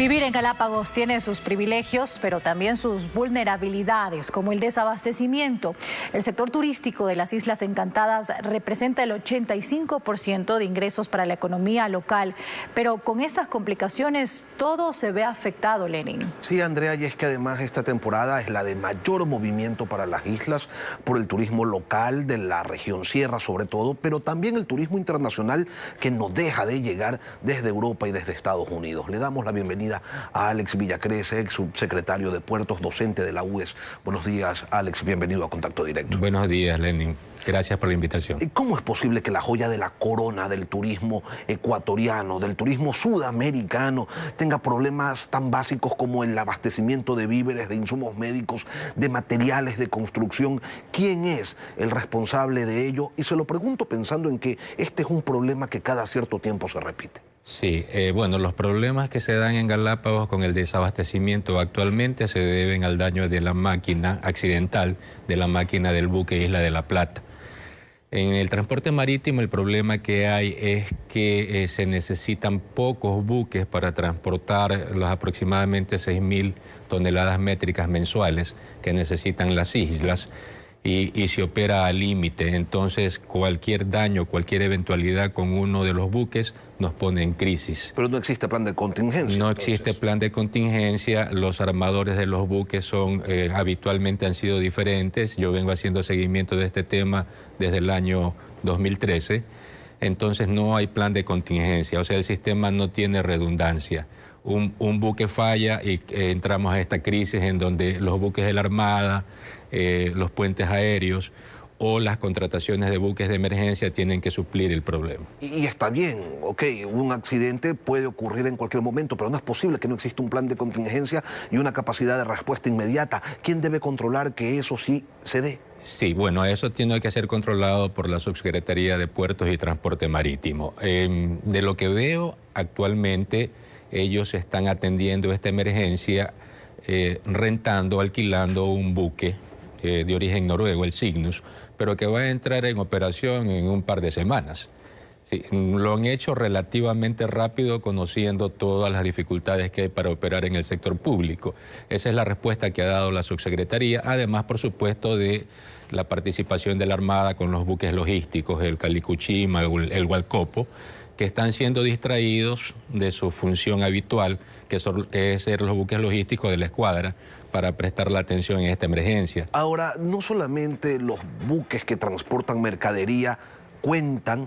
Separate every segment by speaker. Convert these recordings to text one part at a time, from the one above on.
Speaker 1: Vivir en Galápagos tiene sus privilegios, pero también sus vulnerabilidades, como el desabastecimiento. El sector turístico de las Islas Encantadas representa el 85% de ingresos para la economía local, pero con estas complicaciones todo se ve afectado, Lenin.
Speaker 2: Sí, Andrea, y es que además esta temporada es la de mayor movimiento para las islas por el turismo local de la región sierra sobre todo, pero también el turismo internacional que no deja de llegar desde Europa y desde Estados Unidos. Le damos la bienvenida a Alex Villacrés, ex subsecretario de Puertos, docente de la UES. Buenos días, Alex, bienvenido a Contacto Directo.
Speaker 3: Buenos días, Lenin. Gracias por la invitación.
Speaker 2: ¿Cómo es posible que la joya de la corona del turismo ecuatoriano, del turismo sudamericano, tenga problemas tan básicos como el abastecimiento de víveres, de insumos médicos, de materiales de construcción? ¿Quién es el responsable de ello? Y se lo pregunto pensando en que este es un problema que cada cierto tiempo se repite.
Speaker 3: Sí, bueno, los problemas que se dan en Galápagos con el desabastecimiento actualmente se deben al daño de la máquina accidental, de la máquina del buque Isla de la Plata. En el transporte marítimo el problema que hay es que se necesitan pocos buques para transportar los aproximadamente 6.000 toneladas métricas mensuales que necesitan las islas. Y se opera al límite, entonces cualquier daño, cualquier eventualidad con uno de los buques nos pone en crisis.
Speaker 2: Pero no existe plan de contingencia.
Speaker 3: No existe plan de contingencia, los armadores de los buques habitualmente han sido diferentes. Yo vengo haciendo seguimiento de este tema desde el año 2013, entonces no hay plan de contingencia, o sea, el sistema no tiene redundancia. Un buque falla y entramos a esta crisis en donde los buques de la Armada, los puentes aéreos o las contrataciones de buques de emergencia tienen que suplir el problema.
Speaker 2: Y está bien, ok, un accidente puede ocurrir en cualquier momento, pero no es posible que no exista un plan de contingencia y una capacidad de respuesta inmediata. ¿Quién debe controlar que eso sí se dé?
Speaker 3: Sí, bueno, eso tiene que ser controlado por la Subsecretaría de Puertos y Transporte Marítimo. De lo que veo actualmente, ellos están atendiendo esta emergencia rentando, alquilando un buque de origen noruego, el Cygnus, pero que va a entrar en operación en un par de semanas. Sí, lo han hecho relativamente rápido, conociendo todas las dificultades que hay para operar en el sector público. Esa es la respuesta que ha dado la subsecretaría, además, por supuesto, de la participación de la Armada con los buques logísticos, el Calicuchima, el Hualcopo, que están siendo distraídos de su función habitual, que es ser los buques logísticos de la escuadra, para prestar la atención en esta emergencia.
Speaker 2: Ahora, no solamente los buques que transportan mercadería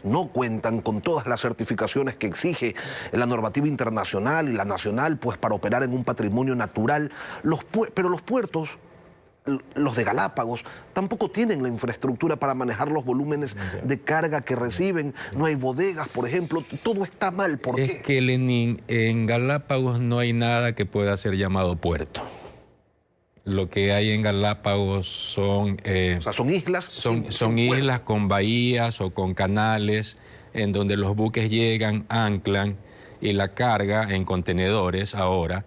Speaker 2: no cuentan con todas las certificaciones que exige la normativa internacional y la nacional, pues para operar en un patrimonio natural, pero los puertos, los de Galápagos, tampoco tienen la infraestructura para manejar los volúmenes de carga que reciben. No hay bodegas, por ejemplo. Todo está mal. ¿Por qué?
Speaker 3: Es que, Lenin, en Galápagos no hay nada que pueda ser llamado puerto. Lo que hay en Galápagos son...
Speaker 2: o sea, son islas.
Speaker 3: Son islas con bahías o con canales en donde los buques llegan, anclan y la carga en contenedores ahora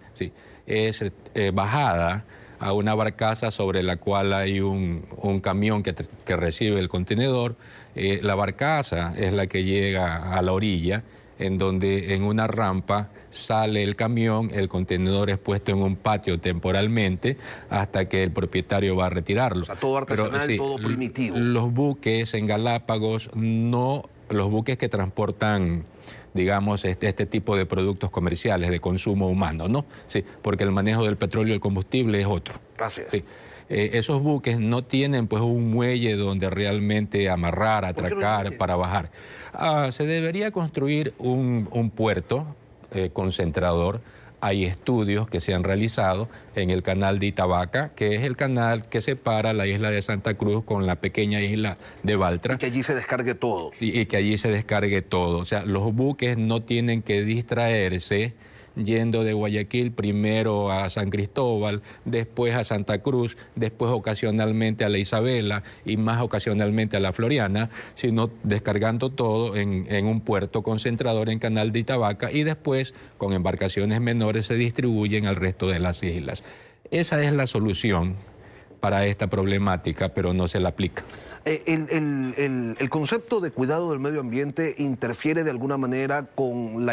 Speaker 3: es bajada a una barcaza sobre la cual hay un camión que recibe el contenedor. La barcaza es la que llega a la orilla, en donde en una rampa sale el camión, el contenedor es puesto en un patio temporalmente hasta que el propietario va a retirarlo.
Speaker 2: O sea, todo artesanal, todo primitivo.
Speaker 3: Los buques en Galápagos, los buques que transportan, digamos, este tipo de productos comerciales de consumo humano, ¿no? Sí, porque el manejo del petróleo y el combustible es otro.
Speaker 2: Gracias.
Speaker 3: Sí. Esos buques no tienen pues un muelle donde realmente amarrar, atracar para bajar. Se debería construir un puerto concentrador. Hay estudios que se han realizado en el canal de Itabaca, que es el canal que separa la isla de Santa Cruz con la pequeña isla de Baltra.
Speaker 2: Y que allí se descargue todo.
Speaker 3: Y que allí se descargue todo. O sea, los buques no tienen que distraerse yendo de Guayaquil primero a San Cristóbal, después a Santa Cruz, después ocasionalmente a la Isabela y más ocasionalmente a la Floriana, sino descargando todo en un puerto concentrador en Canal de Itabaca y después con embarcaciones menores se distribuyen al resto de las islas. Esa es la solución para esta problemática, pero no se la aplica.
Speaker 2: El concepto de cuidado del medio ambiente interfiere de alguna manera con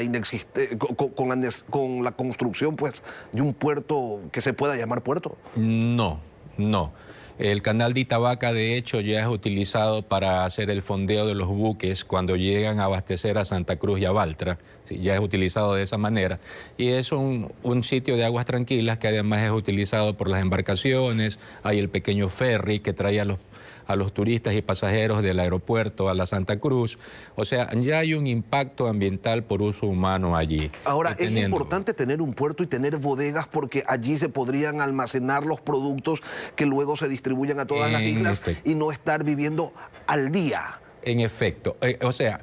Speaker 2: con la construcción, pues, de un puerto que se pueda llamar puerto.
Speaker 3: No, no. El canal de Itavaca, de hecho, ya es utilizado para hacer el fondeo de los buques cuando llegan a abastecer a Santa Cruz y a Baltra. Sí, ya es utilizado de esa manera. Y es un sitio de aguas tranquilas que además es utilizado por las embarcaciones. Hay el pequeño ferry que trae a los turistas y pasajeros del aeropuerto a la Santa Cruz. O sea, ya hay un impacto ambiental por uso humano allí.
Speaker 2: Ahora, es importante tener un puerto y tener bodegas porque allí se podrían almacenar los productos que luego se distribuyen a todas las islas y no estar viviendo al día.
Speaker 3: En efecto. O sea,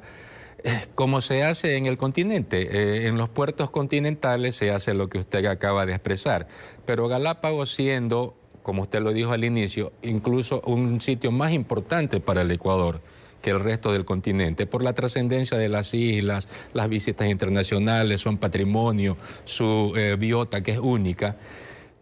Speaker 3: como se hace en el continente, en los puertos continentales se hace lo que usted acaba de expresar. Pero Galápagos siendo, como usted lo dijo al inicio, incluso un sitio más importante para el Ecuador que el resto del continente, por la trascendencia de las islas, las visitas internacionales, son patrimonio, su biota que es única,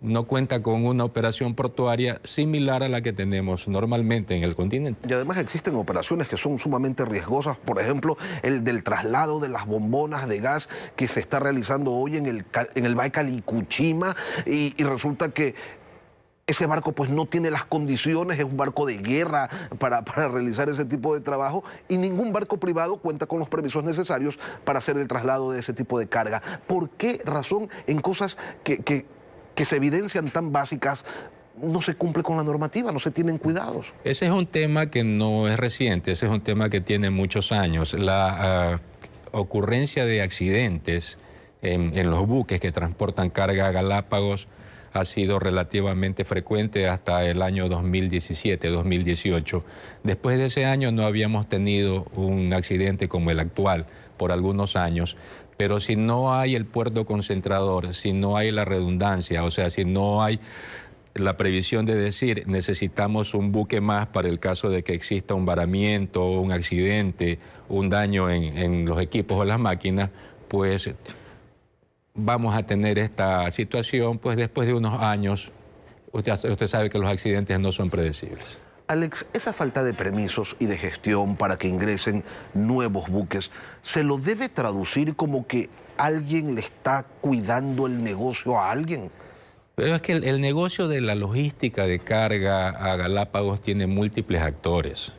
Speaker 3: no cuenta con una operación portuaria similar a la que tenemos normalmente en el continente.
Speaker 2: Y además existen operaciones que son sumamente riesgosas, por ejemplo, el del traslado de las bombonas de gas que se está realizando hoy en el Baikal y Cuchima, y resulta que ese barco pues no tiene las condiciones, es un barco de guerra para realizar ese tipo de trabajo, y ningún barco privado cuenta con los permisos necesarios para hacer el traslado de ese tipo de carga. ¿Por qué razón en cosas que se evidencian tan básicas no se cumple con la normativa, no se tienen cuidados?
Speaker 3: Ese es un tema que no es reciente, ese es un tema que tiene muchos años. La ocurrencia de accidentes en los buques que transportan carga a Galápagos ha sido relativamente frecuente hasta el año 2017, 2018. Después de ese año no habíamos tenido un accidente como el actual por algunos años, pero si no hay el puerto concentrador, si no hay la redundancia, o sea, si no hay la previsión de decir necesitamos un buque más para el caso de que exista un varamiento, un accidente, un daño en los equipos o las máquinas, pues vamos a tener esta situación, pues después de unos años. Usted sabe que los accidentes no son predecibles.
Speaker 2: Alex, esa falta de permisos y de gestión para que ingresen nuevos buques, ¿se lo debe traducir como que alguien le está cuidando el negocio a alguien?
Speaker 3: Pero es que el negocio de la logística de carga a Galápagos tiene múltiples actores.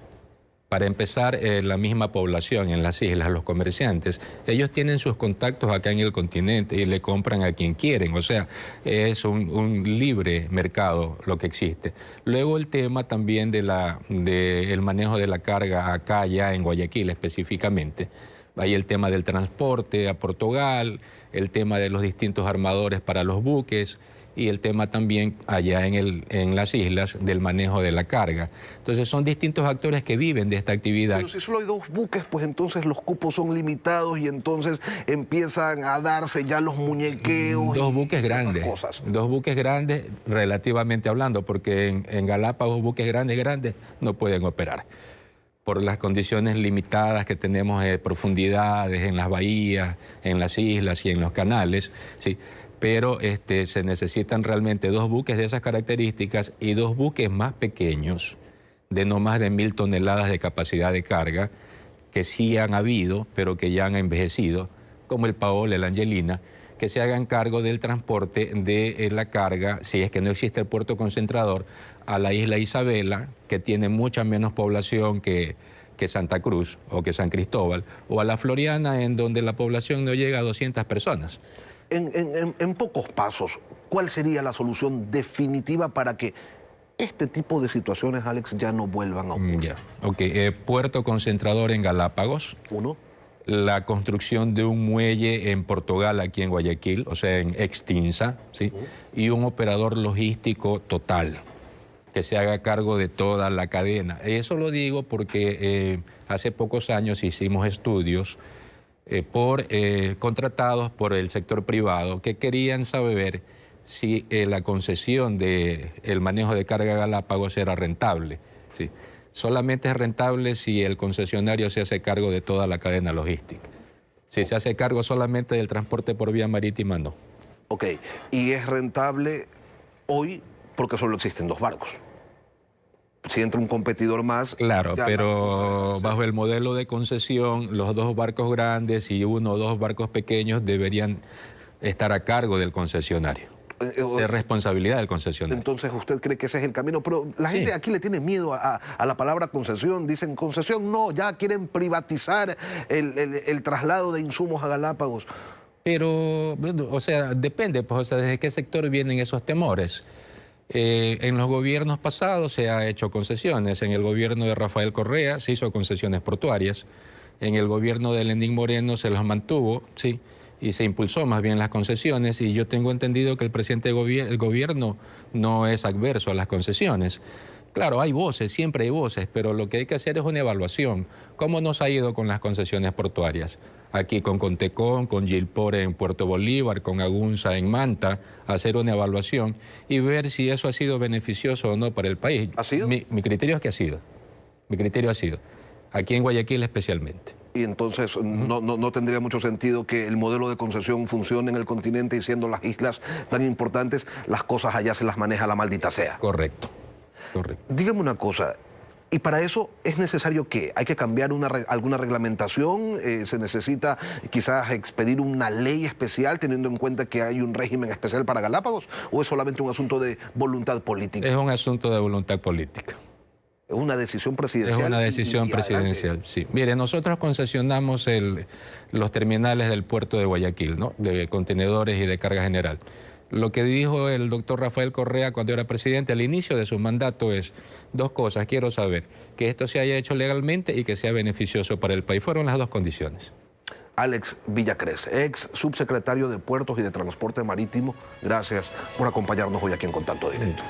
Speaker 3: Para empezar, la misma población en las islas, los comerciantes, ellos tienen sus contactos acá en el continente y le compran a quien quieren. O sea, es un libre mercado lo que existe. Luego el tema también del manejo de la carga acá, ya en Guayaquil específicamente. Hay el tema del transporte a Portugal, el tema de los distintos armadores para los buques, y el tema también allá en las islas del manejo de la carga. Entonces son distintos actores que viven de esta actividad.
Speaker 2: Pero si solo hay dos buques, pues entonces los cupos son limitados y entonces empiezan a darse ya los muñequeos.
Speaker 3: Dos buques grandes,
Speaker 2: cosas.
Speaker 3: Dos buques grandes relativamente hablando, porque en Galápagos buques grandes no pueden operar por las condiciones limitadas que tenemos de profundidades en las bahías, en las islas y en los canales, sí. Pero se necesitan realmente dos buques de esas características y dos buques más pequeños, de no más de 1000 toneladas de capacidad de carga, que sí han habido, pero que ya han envejecido, como el Paola, el Angelina, que se hagan cargo del transporte de la carga, si es que no existe el puerto concentrador, a la isla Isabela, que tiene mucha menos población que Santa Cruz o que San Cristóbal, o a la Floriana, en donde la población no llega a 200 personas.
Speaker 2: En pocos pasos, ¿cuál sería la solución definitiva para que este tipo de situaciones, Alex, ya no vuelvan a ocurrir?
Speaker 3: Ya, ok. Puerto concentrador en Galápagos.
Speaker 2: Uno.
Speaker 3: La construcción de un muelle en Portugal, aquí en Guayaquil, o sea, en Extinsa, ¿sí? Y un operador logístico total, que se haga cargo de toda la cadena. Eso lo digo porque hace pocos años hicimos estudios contratados por el sector privado que querían saber si la concesión del manejo de carga a Galápagos era rentable, ¿sí? Solamente es rentable si el concesionario se hace cargo de toda la cadena logística. Si se hace cargo solamente del transporte por vía marítima, no.
Speaker 2: Ok, y es rentable hoy porque solo existen dos barcos. si entra un competidor más...
Speaker 3: Claro, pero bajo el modelo de concesión, los 2 barcos grandes y 1 o 2 barcos pequeños deberían estar a cargo del concesionario. Es responsabilidad del concesionario.
Speaker 2: Entonces, ¿usted cree que ese es el camino? Pero la gente aquí le tiene miedo a la palabra concesión. Dicen, concesión no, ya quieren privatizar el traslado de insumos a Galápagos.
Speaker 3: Pero, o sea, depende, pues, o sea, desde qué sector vienen esos temores. En los gobiernos pasados se ha hecho concesiones. En el gobierno de Rafael Correa se hizo concesiones portuarias. En el gobierno de Lenín Moreno se las mantuvo, sí, y se impulsó más bien las concesiones, y yo tengo entendido que el presidente del gobierno no es adverso a las concesiones. Claro, hay voces, siempre hay voces, pero lo que hay que hacer es una evaluación. ¿Cómo nos ha ido con las concesiones portuarias? Aquí con Contecón, con Gilpore en Puerto Bolívar, con Agunza en Manta, hacer una evaluación y ver si eso ha sido beneficioso o no para el país.
Speaker 2: ¿Ha sido?
Speaker 3: Mi criterio es que ha sido. Mi criterio ha sido. Aquí en Guayaquil especialmente.
Speaker 2: Y entonces no tendría mucho sentido que el modelo de concesión funcione en el continente y siendo las islas tan importantes, las cosas allá se las maneja la maldita sea.
Speaker 3: Correcto, correcto.
Speaker 2: Dígame una cosa, ¿y para eso es necesario qué? ¿Hay que cambiar alguna reglamentación? ¿Se necesita quizás expedir una ley especial teniendo en cuenta que hay un régimen especial para Galápagos? ¿O es solamente un asunto de voluntad política?
Speaker 3: Es un asunto de voluntad política.
Speaker 2: Es una decisión presidencial.
Speaker 3: Es una decisión presidencial, sí. Mire, nosotros concesionamos los terminales del puerto de Guayaquil, ¿no? De contenedores y de carga general. Lo que dijo el doctor Rafael Correa cuando era presidente al inicio de su mandato es 2 cosas. Quiero saber que esto se haya hecho legalmente y que sea beneficioso para el país. Fueron las 2 condiciones.
Speaker 2: Alex Villacrés, ex subsecretario de Puertos y de Transporte Marítimo, gracias por acompañarnos hoy aquí en Contacto Directo.